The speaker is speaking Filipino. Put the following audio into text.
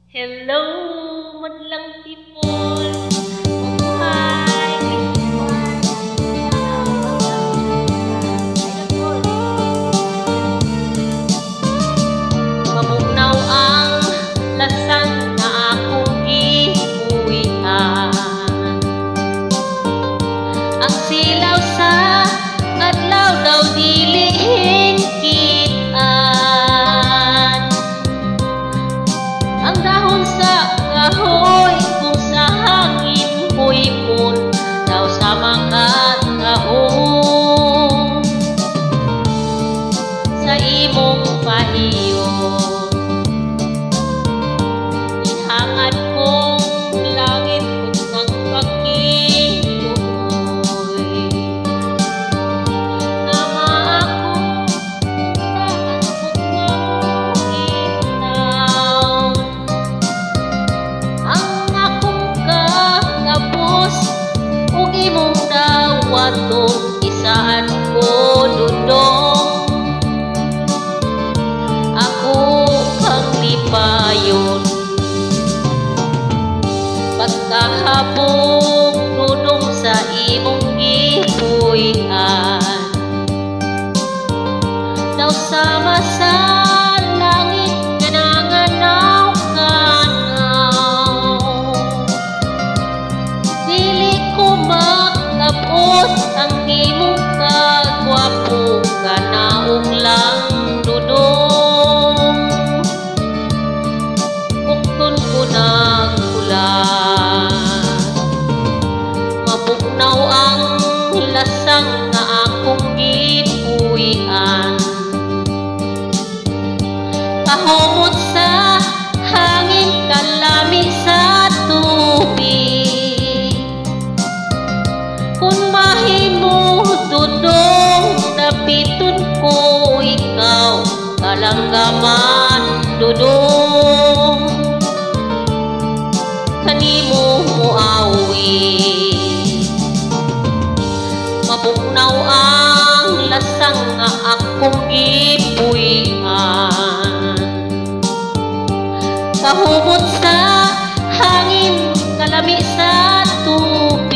Hello, madlang people. Hi. Mamugnaw ang lasang na akong gibuhian. Ang silaw sa adlaw daw dili hingkitan. Ang dahon sa kahoy kung sa hangin puipon daw sa mga taon. Sa imong pahiyon ihangad kong langit kung ang pagkiluoy. Nama ako daan kung itaw. Ang akong kakapos ug imong dawatong isaan ko dudong. Ako kang lipayon pagkahabog dudong sa imong gibuhian. Daw sama sa langit gananganaw kanaw. Dili ko makabot ang imong kagwapo kanaong lang dudong. Kukton ko nagkulat mabugnaw ang lasang na akong gibuhian. Kahumot sa hangin kalami sa tubig. Kung mahimo dudong dapiton ko ikaw kalanggaman dudong. Kanimo muawi mabugnaw ang lasang nga akong gibuhian. Kahumot sa hangin kalami sa tubig.